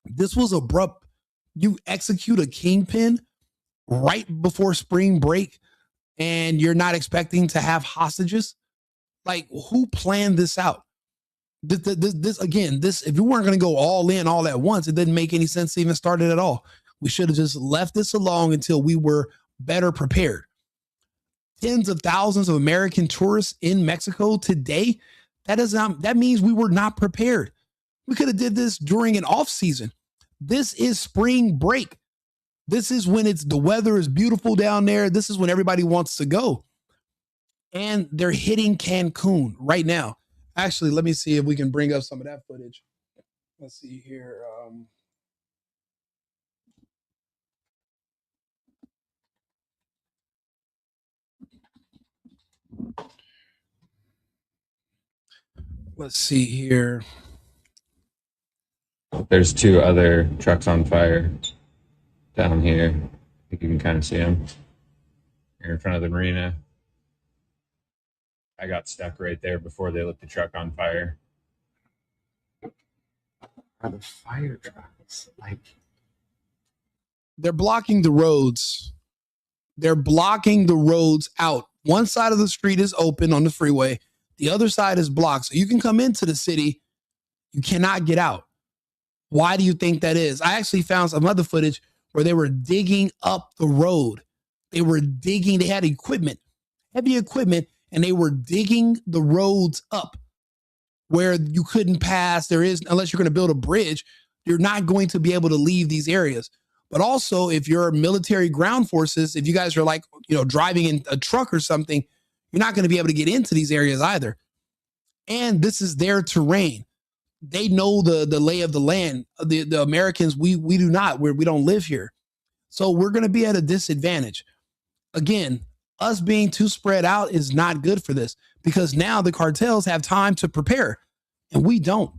This was abrupt. You execute a kingpin right before spring break and you're not expecting to have hostages. Like, who planned this out? This if you weren't going to go all in all at once, it didn't make any sense to even start it at all. We should have just left this alone until we were better prepared. Tens of thousands of American tourists in Mexico today. That means we were not prepared. We could have did this during an off season. This is spring break. This is when the weather is beautiful down there. This is when everybody wants to go. And they're hitting Cancun right now. Actually, let me see if we can bring up some of that footage. Let's see here. Let's see here. There's 2 other trucks on fire down here. I think you can kind of see them. Here in front of the marina. I got stuck right there before they lit the truck on fire. Are the fire trucks like? They're blocking the roads. They're blocking the roads out. One side of the street is open on the freeway. The other side is blocked. So you can come into the city. You cannot get out. Why do you think that is? I actually found some other footage where they were digging up the road. They were digging. They had equipment, heavy equipment, and they were digging the roads up where you couldn't pass. There is, unless you're going to build a bridge, you're not going to be able to leave these areas. But also, if you're military ground forces, if you guys are like, driving in a truck or something, you're not going to be able to get into these areas either. And this is their terrain. They know the lay of the land. The Americans, we do not. We don't live here. So we're going to be at a disadvantage. Again, us being too spread out is not good for this, because now the cartels have time to prepare and we don't.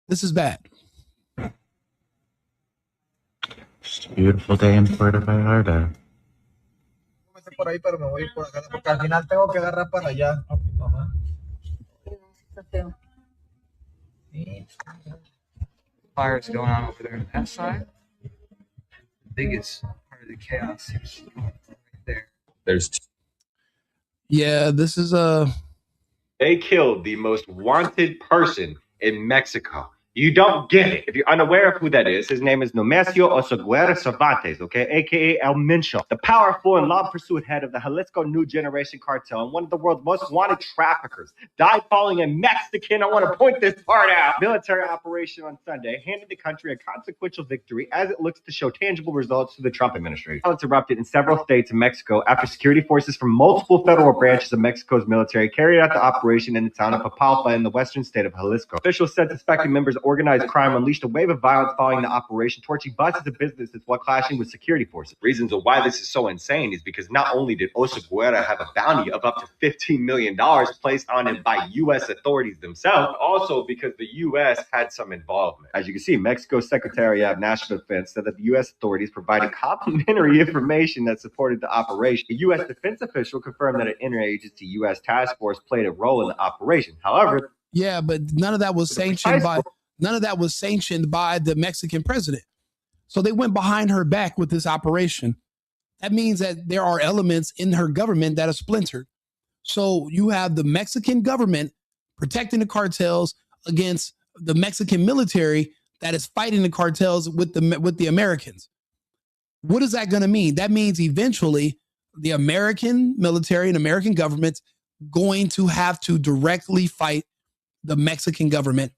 This is bad. It's a beautiful day in Puerto Vallarta. Por ahí, pero me voy por acá porque al final tengo que agarrar para allá. Fires going on over there on that side. The biggest part of the chaos seems right there. There's Yeah, this is They killed the most wanted person in Mexico. You don't get it. If you're unaware of who that is, his name is Nemesio Oseguera Cervantes, okay, aka El Mencho, the powerful and long-pursued head of the Jalisco New Generation Cartel and one of the world's most wanted traffickers. Died falling a Mexican. I want to point this part out. Military operation on Sunday handed the country a consequential victory as it looks to show tangible results to the Trump administration. Violence erupted in several states in Mexico after security forces from multiple federal branches of Mexico's military carried out the operation in the town of Papalpa in the western state of Jalisco. Officials said suspected members of organized crime unleashed a wave of violence following the operation, torching buses and businesses while clashing with security forces. Reasons of why this is so insane is because not only did Oseguera have a bounty of up to $15 million placed on him by U.S. authorities themselves, also because the U.S. had some involvement. As you can see, Mexico's Secretary of National Defense said that the U.S. authorities provided complimentary information that supported the operation. A U.S. defense official confirmed that an interagency U.S. task force played a role in the operation. However, yeah, but none of that was sanctioned by the Mexican president. So they went behind her back with this operation. That means that there are elements in her government that are splintered. So you have the Mexican government protecting the cartels against the Mexican military that is fighting the cartels with the Americans. What is that going to mean? That means eventually the American military and American government's going to have to directly fight the Mexican government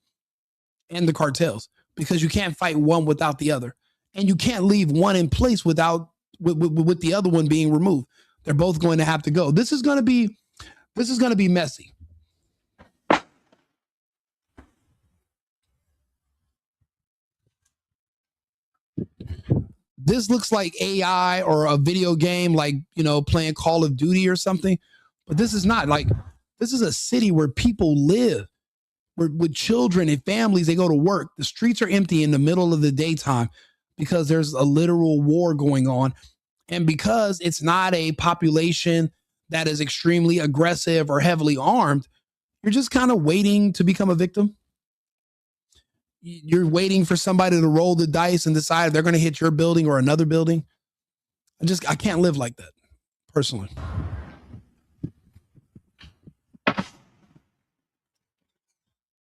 and the cartels, because you can't fight one without the other, and you can't leave one in place with the other one being removed. They're both going to have to go. This is going to be messy. This looks like AI or a video game, like, playing Call of Duty or something, but this is not. Like, this is a city where people live. With children and families, they go to work. The streets are empty in the middle of the daytime because there's a literal war going on. And because it's not a population that is extremely aggressive or heavily armed, you're just kind of waiting to become a victim. You're waiting for somebody to roll the dice and decide if they're going to hit your building or another building. I can't live like that, personally.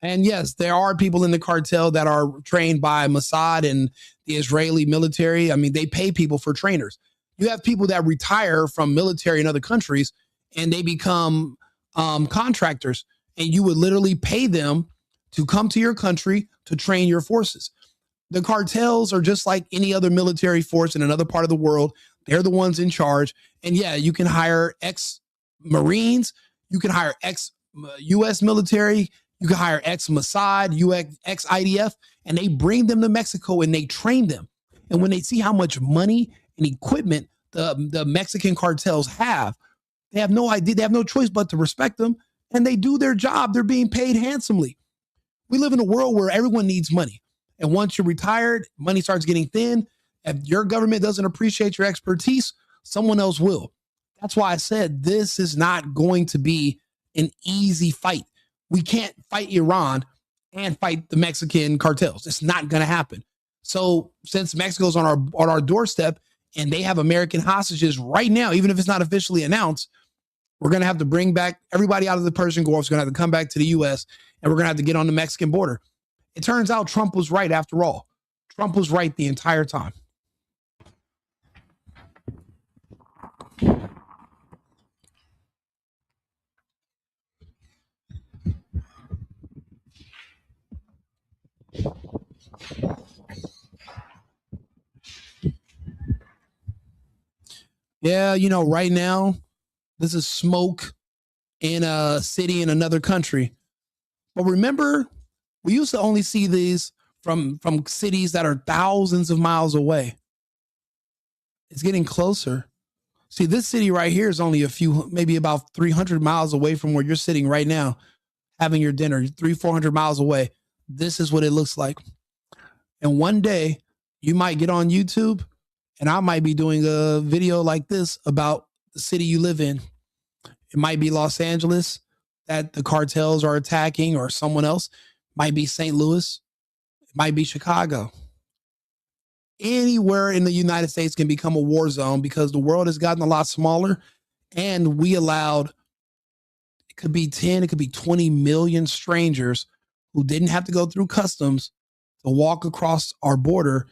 And yes, there are people in the cartel that are trained by Mossad and the Israeli military. I mean, they pay people for trainers. You have people that retire from military in other countries and they become contractors, and you would literally pay them to come to your country to train your forces. The cartels are just like any other military force in another part of the world. They're the ones in charge. And yeah, you can hire ex-Marines. You can hire ex-U.S. military. You can hire ex-Mossad, ex-IDF, and they bring them to Mexico and they train them. And when they see how much money and equipment the Mexican cartels have, they have no idea. They have no choice but to respect them. And they do their job. They're being paid handsomely. We live in a world where everyone needs money. And once you're retired, money starts getting thin. If your government doesn't appreciate your expertise, someone else will. That's why I said this is not going to be an easy fight. We can't fight Iran and fight the Mexican cartels. It's not going to happen. So since Mexico's on our doorstep and they have American hostages right now, even if it's not officially announced, we're going to have to bring back everybody out of the Persian Gulf. We're going to have to come back to the U.S. and we're going to have to get on the Mexican border. It turns out Trump was right after all. Trump was right the entire time. Yeah, you know, right now, this is smoke in a city in another country. But remember, we used to only see these from cities that are thousands of miles away. It's getting closer. See, this city right here is only maybe about 300 miles away from where you're sitting right now, having your dinner, 400 miles away. This is what it looks like. And one day you might get on YouTube and I might be doing a video like this about the city you live in. It might be Los Angeles that the cartels are attacking, or someone else. It might be St. Louis. It might be Chicago. Anywhere in the United States can become a war zone because the world has gotten a lot smaller, and we allowed, it could be 10, it could be 20 million strangers who didn't have to go through customs to walk across our border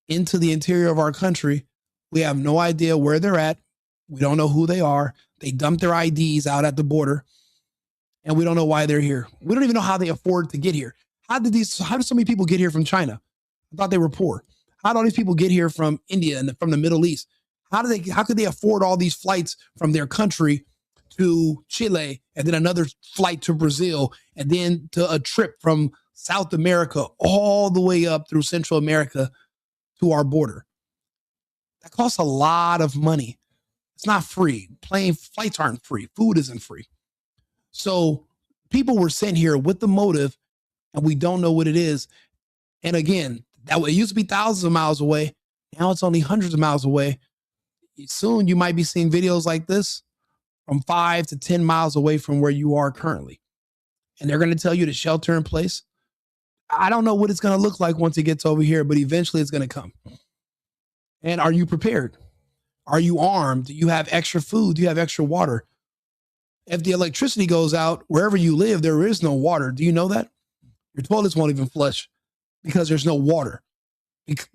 into the interior of our country. We have no idea where they're at. We don't know who they are. They dumped their IDs out at the border, and we don't know why they're here. We don't even know how they afford to get here. How did so many people get here from China? I thought they were poor. How did all these people get here from India and from the Middle East? How could they afford all these flights from their country to Chile, and then another flight to Brazil, and then to a trip from South America all the way up through Central America to our border? That costs a lot of money. It's not free. Plane flights aren't free. Food isn't free. So people were sent here with the motive, and we don't know what it is. And again, it used to be thousands of miles away. Now it's only hundreds of miles away. Soon you might be seeing videos like this from 5 to 10 miles away from where you are currently. And they're going to tell you to shelter in place. I don't know what it's going to look like once it gets over here, but eventually it's going to come. And are you prepared? Are you armed? Do you have extra food? Do you have extra water? If the electricity goes out wherever you live, there is no water. Do you know that? Your toilets won't even flush because there's no water.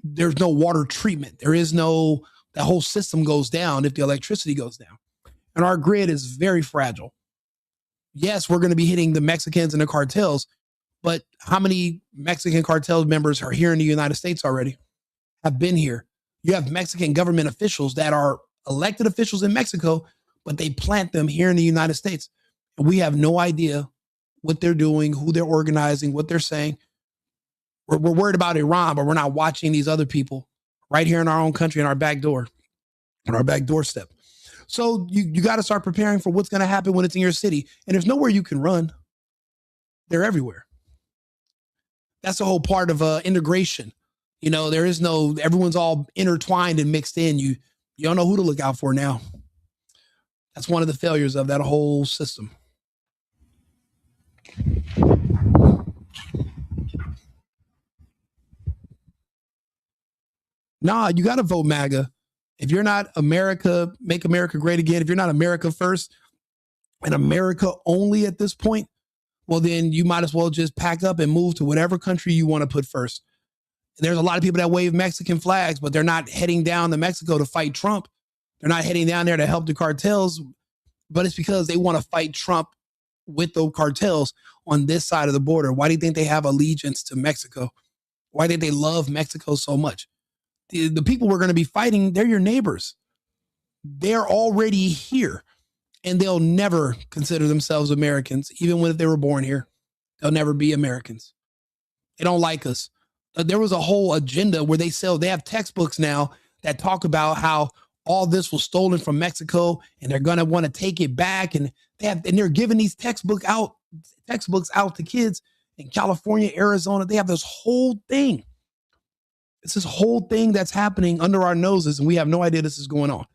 There's no water treatment. That whole system goes down if the electricity goes down. And our grid is very fragile. Yes, we're going to be hitting the Mexicans and the cartels, but how many Mexican cartel members are here in the United States already? Have been here. You have Mexican government officials that are elected officials in Mexico, but they plant them here in the United States. And we have no idea what they're doing, who they're organizing, what they're saying. We're worried about Iran, but we're not watching these other people right here in our own country, in our back door, on our back doorstep. So you got to start preparing for what's going to happen when it's in your city. And there's nowhere you can run. They're everywhere. That's the whole part of integration. You know, everyone's all intertwined and mixed in. You don't know who to look out for now. That's one of the failures of that whole system. Nah, you got to vote MAGA. If you're not America, make America great again. If you're not America first and America only at this point, well, then you might as well just pack up and move to whatever country you want to put first. There's a lot of people that wave Mexican flags, but they're not heading down to Mexico to fight Trump. They're not heading down there to help the cartels, but it's because they want to fight Trump with the cartels on this side of the border. Why do you think they have allegiance to Mexico Why did they love Mexico so much? The people we're going to be fighting, they're your neighbors. They're already here, and they'll never consider themselves Americans, even when they were born here. They'll never be Americans. They don't like us. There was a whole agenda where they have textbooks now that talk about how all this was stolen from Mexico, and they're going to want to take it back. And they're giving these textbooks out to kids in California, Arizona. They have this whole thing. It's this whole thing that's happening under our noses, and we have no idea this is going on.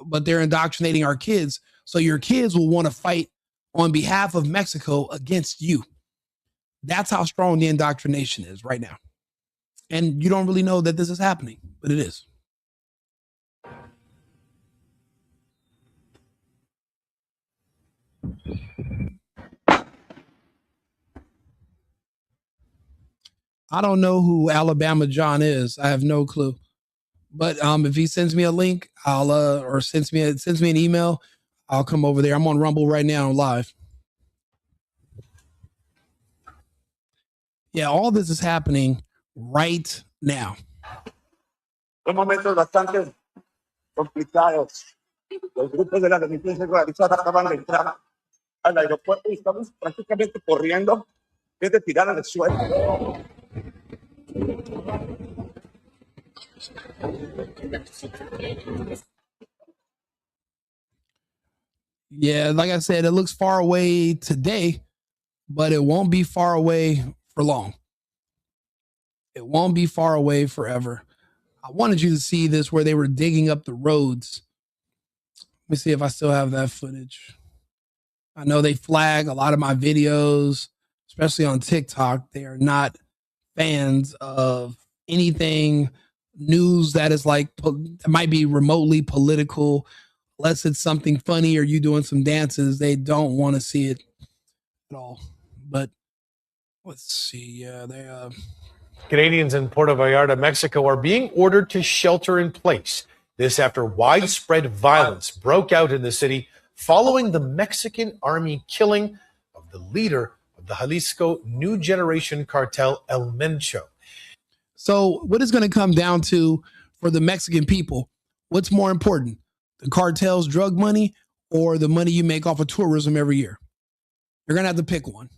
But they're indoctrinating our kids. So your kids will want to fight on behalf of Mexico against you. That's how strong the indoctrination is right now. And you don't really know that this is happening, but it is. I don't know who Alabama John is. I have no clue. But if he sends me a link, or sends me an email, I'll come over there. I'm on Rumble right now, live. Yeah, all this is happening right now. Son momentos bastante complicados. Los grupos de la delincuencia organizada acaban de entrar al aeropuerto y estamos prácticamente corriendo desde tirar al suelo. Yeah, like I said, it looks far away today, but it won't be far away for long. It won't be far away forever. I wanted you to see this where they were digging up the roads. Let me see if I still have that footage. I know they flag a lot of my videos, especially on TikTok. They are not fans of anything news that is like, might be remotely political, unless it's something funny or you doing some dances. They don't want to see it at all. But let's see. Yeah, they Canadians in Puerto Vallarta, Mexico, are being ordered to shelter in place. This after widespread violence broke out in the city following the Mexican army killing of the leader of the Jalisco New Generation Cartel, El Mencho. So what is going to come down to for the Mexican people? What's more important, the cartel's drug money or the money you make off of tourism every year? You're going to have to pick one.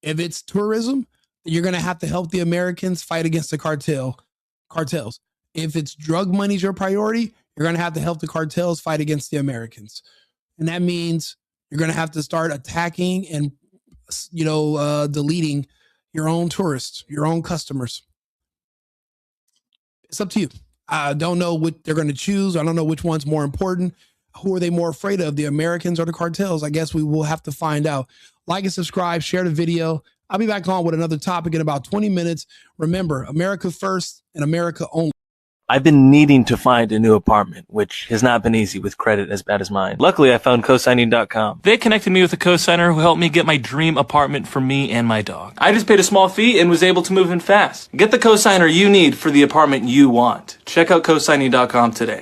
If it's tourism, you're going to have to help the Americans fight against the cartels. If it's drug money is your priority, you're going to have to help the cartels fight against the Americans. And that means you're going to have to start attacking and, deleting your own tourists, your own customers. It's up to you. I don't know what they're going to choose. I don't know which one's more important. Who are they more afraid of, the Americans or the cartels? I guess we will have to find out. Like and subscribe, share the video. I'll be back on with another topic in about 20 minutes. Remember, America first and America only. I've been needing to find a new apartment, which has not been easy with credit as bad as mine. Luckily, I found cosigning.com. They connected me with a cosigner who helped me get my dream apartment for me and my dog. I just paid a small fee and was able to move in fast. Get the cosigner you need for the apartment you want. Check out cosigning.com today.